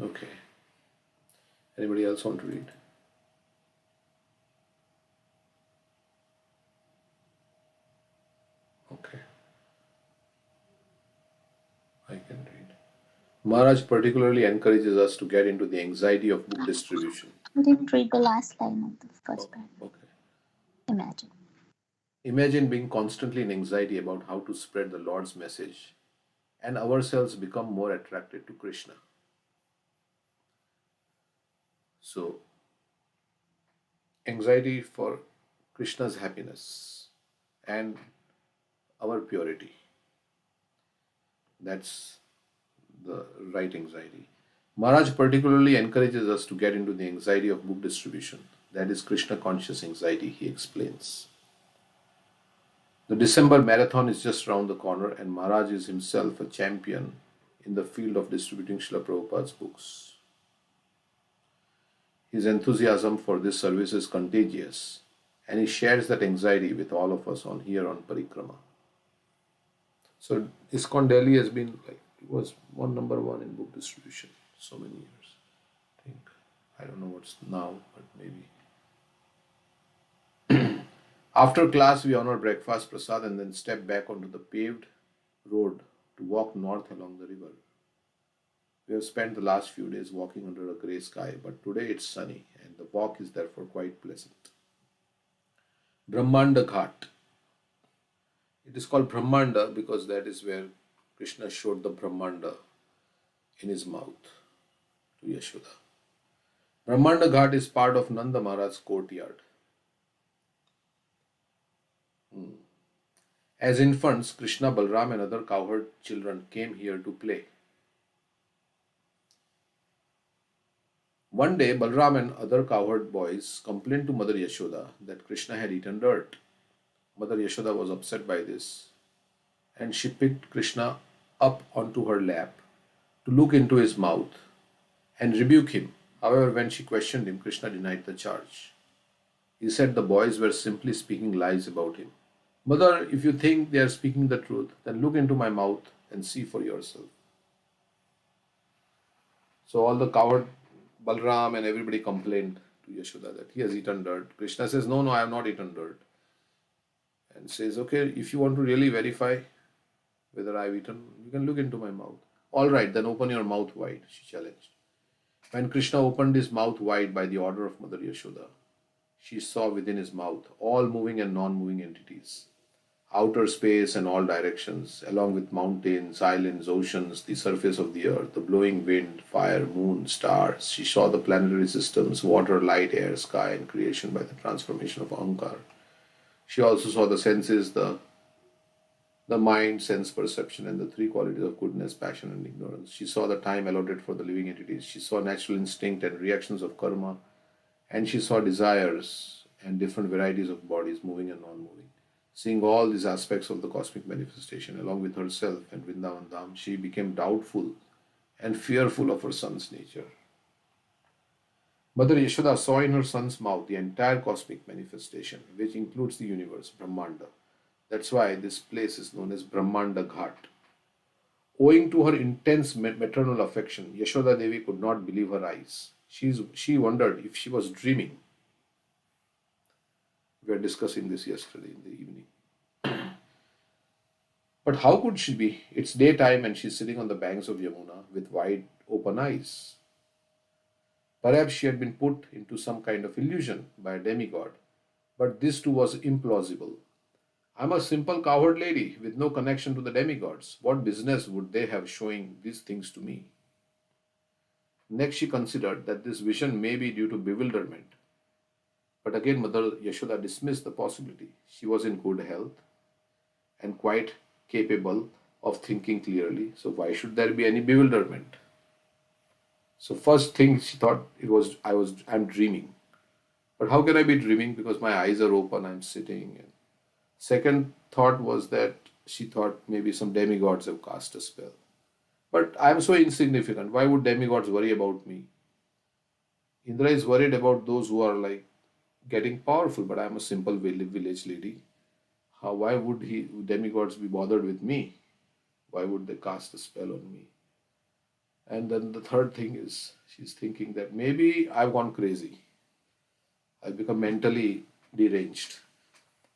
Okay. Anybody else want to read? Okay, I can read. Maharaj particularly encourages us to get into the anxiety of book distribution. You didn't read the last line of the first Oh, paragraph. okay. Imagine. Imagine being constantly in anxiety about how to spread the Lord's message and ourselves become more attracted to Krishna. So, anxiety for Krishna's happiness and our purity. That's the right anxiety. Maharaj particularly encourages us to get into the anxiety of book distribution. That is Krishna conscious anxiety, he explains. The December marathon is just round the corner, and Maharaj is himself a champion in the field of distributing Srila Prabhupada's books. His enthusiasm for this service is contagious, and he shares that anxiety with all of us on here on Parikrama. So ISKCON Delhi has been like it was number one in book distribution so many years. I think I don't know what's now, but maybe. After class, we honor breakfast prasad and then step back onto the paved road to walk north along the river. We have spent the last few days walking under a grey sky, but today it's sunny and the walk is therefore quite pleasant. Brahmanda Ghat. It is called Brahmanda because that is where Krishna showed the Brahmanda in his mouth to Yashoda. Brahmanda Ghat is part of Nanda Maharaj's courtyard. As infants, Krishna, Balram, and other cowherd children came here to play. One day, Balram and other cowherd boys complained to Mother Yashoda that Krishna had eaten dirt. Mother Yashoda was upset by this, and she picked Krishna up onto her lap to look into his mouth and rebuke him. However, when she questioned him, Krishna denied the charge. He said the boys were simply speaking lies about him. Mother, if you think they are speaking the truth, then look into my mouth and see for yourself. So all the coward Balram and everybody complained to Yashoda that he has eaten dirt. Krishna says, no, I have not eaten dirt. And says, okay, if you want to really verify whether I've eaten, you can look into my mouth. All right, then open your mouth wide, she challenged. When Krishna opened his mouth wide by the order of Mother Yashoda, she saw within his mouth all moving and non-moving entities, outer space and all directions, along with mountains, islands, oceans, the surface of the earth, the blowing wind, fire, moon, stars. She saw the planetary systems, water, light, air, sky, and creation by the transformation of Ahankar. She also saw the senses, the mind, sense, perception, and the three qualities of goodness, passion, and ignorance. She saw the time allotted for the living entities. She saw natural instinct and reactions of karma, and she saw desires and different varieties of bodies, moving and non-moving. Seeing all these aspects of the cosmic manifestation along with herself and Vrindavan Dham, she became doubtful and fearful of her son's nature. Mother Yashoda saw in her son's mouth the entire cosmic manifestation, which includes the universe, Brahmanda. That's why this place is known as Brahmanda Ghat. Owing to her intense maternal affection, Yashoda Devi could not believe her eyes. She wondered if she was dreaming. We were discussing this yesterday in the evening. But how could she be? It's daytime and she's sitting on the banks of Yamuna with wide open eyes. Perhaps she had been put into some kind of illusion by a demigod, but this too was implausible. I'm a simple cowherd lady with no connection to the demigods. What business would they have showing these things to me? Next, she considered that this vision may be due to bewilderment. But again, Mother Yashoda dismissed the possibility. She was in good health and quite capable of thinking clearly. So why should there be any bewilderment? So first thing she thought I'm dreaming. But how can I be dreaming? Because my eyes are open, I'm sitting. And second thought was that she thought maybe some demigods have cast a spell. But I'm so insignificant. Why would demigods worry about me? Indra is worried about those who are like getting powerful, but I'm a simple village lady. Why would demigods be bothered with me? Why would they cast a spell on me? And then the third thing is she's thinking that maybe I've gone crazy. I've become mentally deranged.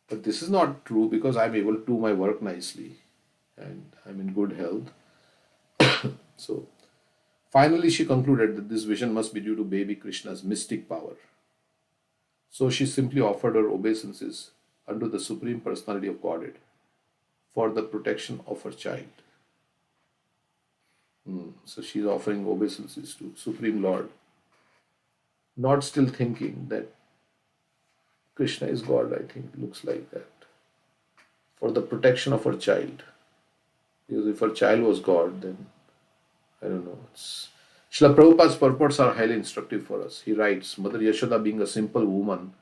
But this is not true because I'm able to do my work nicely and I'm in good health. So finally, she concluded that this vision must be due to baby Krishna's mystic power. So she simply offered her obeisances unto the Supreme Personality of Godhead for the protection of her child. So she's offering obeisances to Supreme Lord, not still thinking that Krishna is God, I think, looks like that. For the protection of her child. Because if her child was God, then I don't know. Srila Prabhupada's purports are highly instructive for us. He writes, Mother Yashoda, being a simple woman,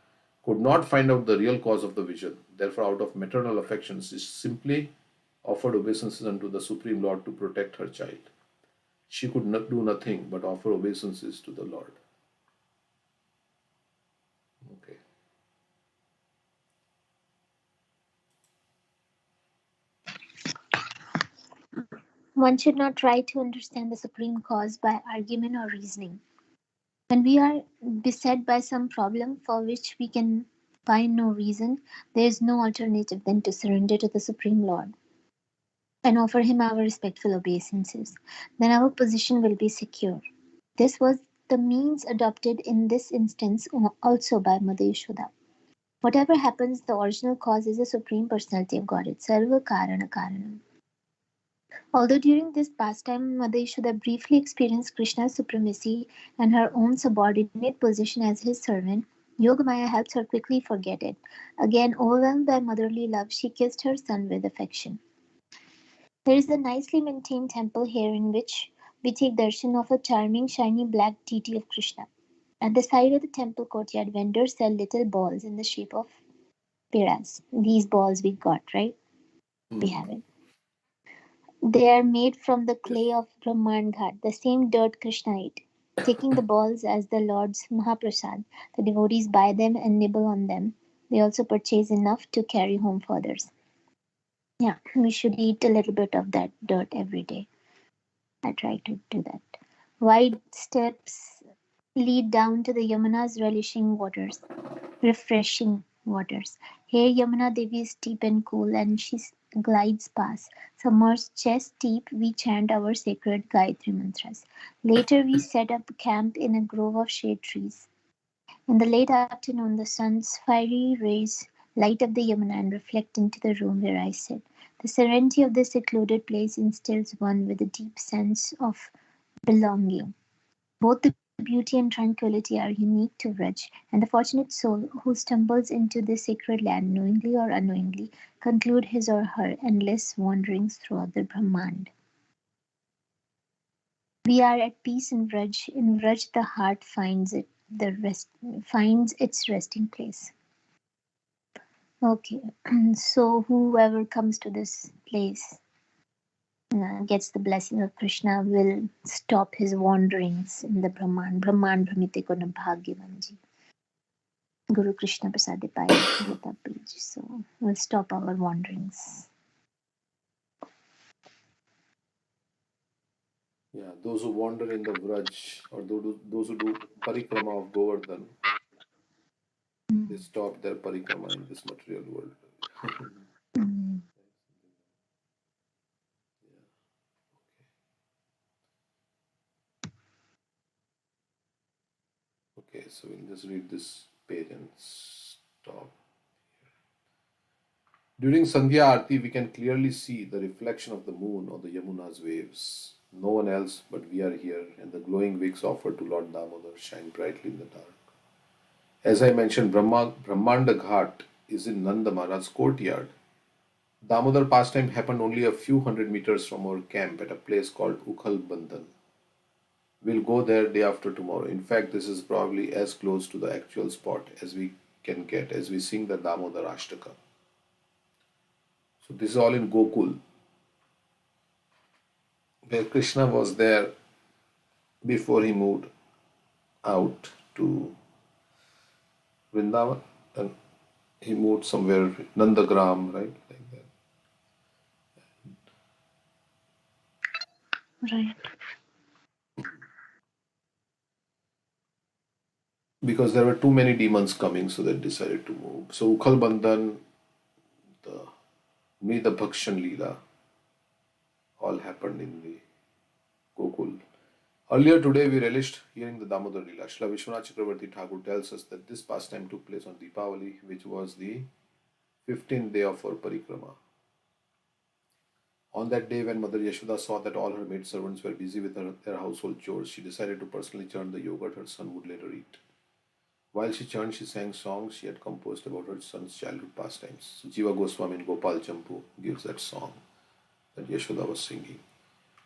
could not find out the real cause of the vision. Therefore, out of maternal affections, she simply offered obeisances unto the Supreme Lord to protect her child. She could not do nothing but offer obeisances to the Lord. Okay. One should not try to understand the supreme cause by argument or reasoning. When we are beset by some problem for which we can find no reason, there is no alternative than to surrender to the Supreme Lord and offer him our respectful obeisances. Then our position will be secure. This was the means adopted in this instance also by Mother Yashoda. Whatever happens, the original cause is the Supreme Personality of Godhead, Sarva Karana Karanam. Although during this pastime Mother Yashoda briefly experienced Krishna's supremacy and her own subordinate position as his servant, Yogamaya helps her quickly forget it. Again, overwhelmed by motherly love, she kissed her son with affection. There is a nicely maintained temple here in which we take darshan of a charming, shiny black deity of Krishna. At the side of the temple courtyard, vendors sell little balls in the shape of peras. These balls we got, right? We have it. They are made from the Yes. clay of Brahman Ghat, the same dirt Krishna ate. Taking the balls as the Lord's Mahaprasad, the devotees buy them and nibble on them. They also purchase enough to carry home for others. Yeah, we should eat a little bit of that dirt every day. I try to do that. Wide steps lead down to the Yamuna's refreshing waters. Here Yamuna Devi is deep and cool and she glides past. Submerged chest deep, we chant our sacred Gayatri mantras. Later we set up camp in a grove of shade trees. In the late afternoon, the sun's fiery rays light up the Yamuna and reflect into the room where I sit. The serenity of this secluded place instills one with a deep sense of belonging. Both the beauty and tranquility are unique to Vraj, and the fortunate soul who stumbles into this sacred land, knowingly or unknowingly, conclude his or her endless wanderings throughout the Brahmand. We are at peace in Vraj. In Vraj, the heart finds its resting place. Okay, so whoever comes to this place gets the blessing of Krishna will stop his wanderings in the Brahman. Brahman Brahmite ko na bhagyavanji. Guru Krishna Prasade Paya page. So we'll stop our wanderings. Yeah, those who wander in the Vraj or those who do parikrama of Govardhan, they stop their parikrama in this material world. Mm. Okay, so we'll just read this page and stop. During Sandhya Aarti, we can clearly see the reflection of the moon on the Yamuna's waves. No one else but we are here, and the glowing wicks offered to Lord Damodar shine brightly in the dark. As I mentioned, Brahmanda Ghat is in Nanda Maharaj's courtyard. Damodar pastime happened only a few hundred meters from our camp at a place called Ukhal Bandhan. We'll go there day after tomorrow. In fact, this is probably as close to the actual spot as we can get as we sing the Damodar Ashtaka. So this is all in Gokul, where Krishna was there before he moved out to Vrindavan, and he moved somewhere Nandagram, right, like that. Right. because there were too many demons coming, so they decided to move. So Ukhal Bandhan, the Mrida Bhakshan Leela, all happened in the Gokul. Earlier today, we relished hearing the Damodar Leela. Srila Vishwanath Chakravarti Thakur tells us that this pastime took place on Deepavali, which was the 15th day of her parikrama. On that day, when Mother Yashoda saw that all her maidservants were busy with their household chores, she decided to personally churn the yogurt her son would later eat. While she churned, she sang songs she had composed about her son's childhood pastimes. So Jiva Goswami in Gopal Champu gives that song that Yashoda was singing.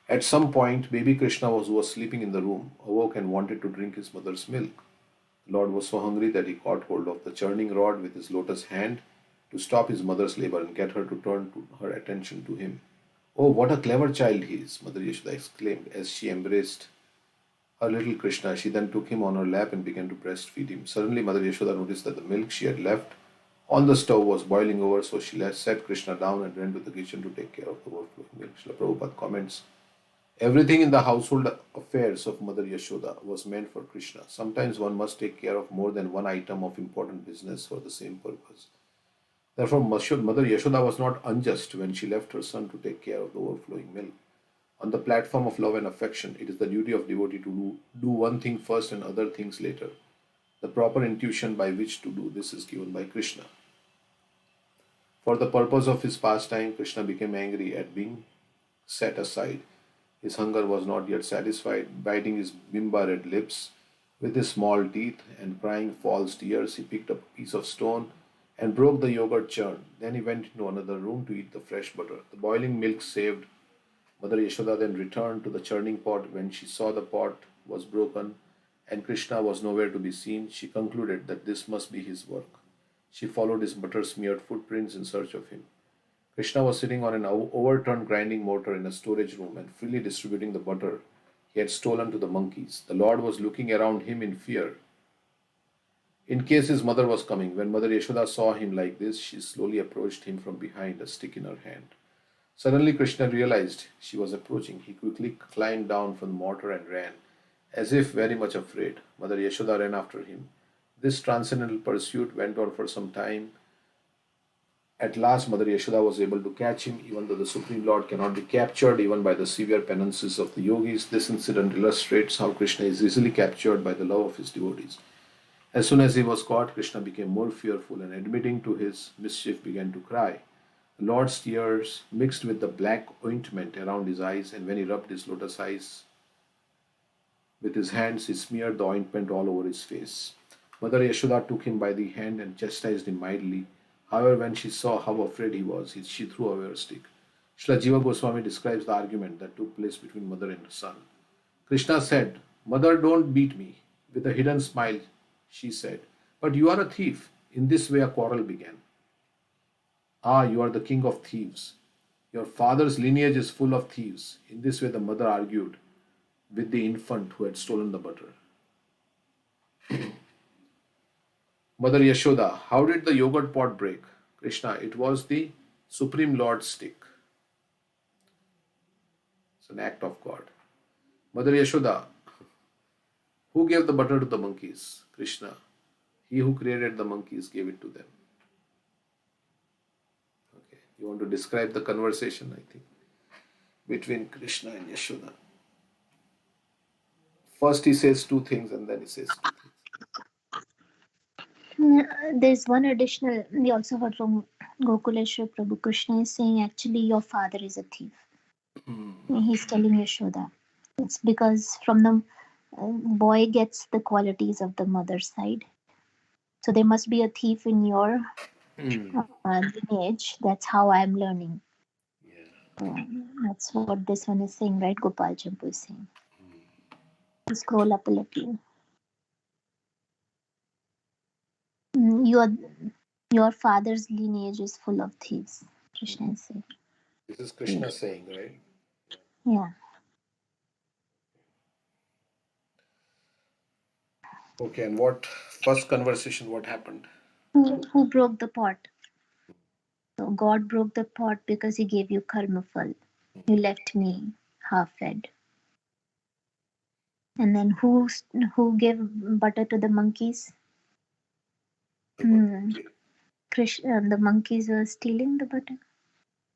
At some point, baby Krishna, who was sleeping in the room, awoke and wanted to drink his mother's milk. The Lord was so hungry that he caught hold of the churning rod with his lotus hand to stop his mother's labor and get her to turn her attention to him. Oh, what a clever child he is, Mother Yashoda exclaimed as she embraced her little Krishna. She then took him on her lap and began to breastfeed him. Suddenly, Mother Yashoda noticed that the milk she had left on the stove was boiling over, so she set Krishna down and ran to the kitchen to take care of the overflowing milk. Srila Prabhupada comments, everything in the household affairs of Mother Yashoda was meant for Krishna. Sometimes one must take care of more than one item of important business for the same purpose. Therefore, Mother Yashoda was not unjust when she left her son to take care of the overflowing milk. On the platform of love and affection, it is the duty of devotee to do one thing first and other things later. The proper intuition by which to do this is given by Krishna. For the purpose of his pastime, Krishna became angry at being set aside. His hunger was not yet satisfied. Biting his bimba red lips with his small teeth and crying false tears, he picked up a piece of stone and broke the yogurt churn. Then he went into another room to eat the fresh butter. The boiling milk saved. Mother Yashoda then returned to the churning pot. When she saw the pot was broken and Krishna was nowhere to be seen, she concluded that this must be his work. She followed his butter smeared footprints in search of him. Krishna was sitting on an overturned grinding mortar in a storage room and freely distributing the butter he had stolen to the monkeys. The Lord was looking around him in fear, in case his mother was coming. When Mother Yashoda saw him like this, she slowly approached him from behind, a stick in her hand. Suddenly, Krishna realized she was approaching. He quickly climbed down from the mortar and ran, as if very much afraid. Mother Yashoda ran after him. This transcendental pursuit went on for some time. At last, Mother Yashoda was able to catch him, even though the Supreme Lord cannot be captured even by the severe penances of the yogis. This incident illustrates how Krishna is easily captured by the love of his devotees. As soon as he was caught, Krishna became more fearful and, admitting to his mischief, began to cry. The Lord's tears mixed with the black ointment around his eyes, and when he rubbed his lotus eyes with his hands, he smeared the ointment all over his face. Mother Yashoda took him by the hand and chastised him mildly. However, when she saw how afraid he was, she threw away her stick. Srila Jiva Goswami describes the argument that took place between mother and son. Krishna said, Mother, don't beat me. With a hidden smile, she said, but you are a thief. In this way, a quarrel began. Ah, you are the king of thieves. Your father's lineage is full of thieves. In this way, the mother argued with the infant who had stolen the butter. Mother Yashoda, how did the yogurt pot break? Krishna, it was the Supreme Lord's stick. It's an act of God. Mother Yashoda, who gave the butter to the monkeys? Krishna, he who created the monkeys gave it to them. Okay, you want to describe the conversation, I think, between Krishna and Yashoda. First he says two things and then he says two things. There's one additional, we also heard from Gokuleshwar Prabhu. Krishna is saying, actually, your father is a thief. He's telling Yashoda. It's because from the boy gets the qualities of the mother's side. So there must be a thief in your lineage. That's how I'm learning. Yeah. That's what this one is saying, right? Gopal Champu is saying. You scroll up a little. Your father's lineage is full of thieves. Krishna is saying. This is Krishna saying, right? Yeah. Okay, and what first conversation, what happened? Who broke the pot? So God broke the pot because he gave you karma fal. You left me half fed. And then who gave butter to the monkeys? The one, The monkeys were stealing the butter.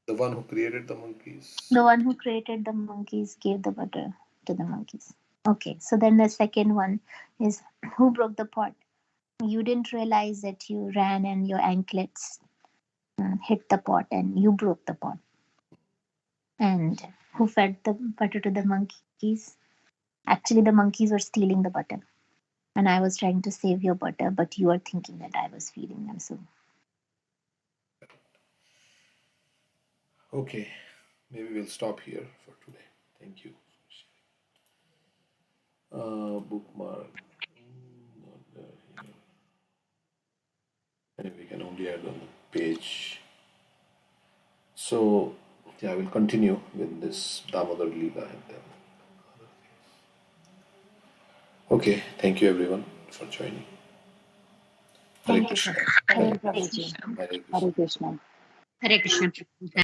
the one who created the monkeys. The one who created the monkeys gave the butter to the monkeys. Okay, so then the second one is who broke the pot? You didn't realize that you ran and your anklets hit the pot and you broke the pot. And who fed the butter to the monkeys? Actually, the monkeys were stealing the butter. And I was trying to save your butter, but you are thinking that I was feeding them. So, Okay, maybe we'll stop here for today. Thank you. Bookmark. Not there here. And we can only add on the page. So, yeah, I will continue with this Damodar Leela and then. Okay, thank you everyone for joining. Hare Thank you, Krishna. sir. Thank you, Prabhuji. Hare Krishna. Hare Krishna. Hare Krishna.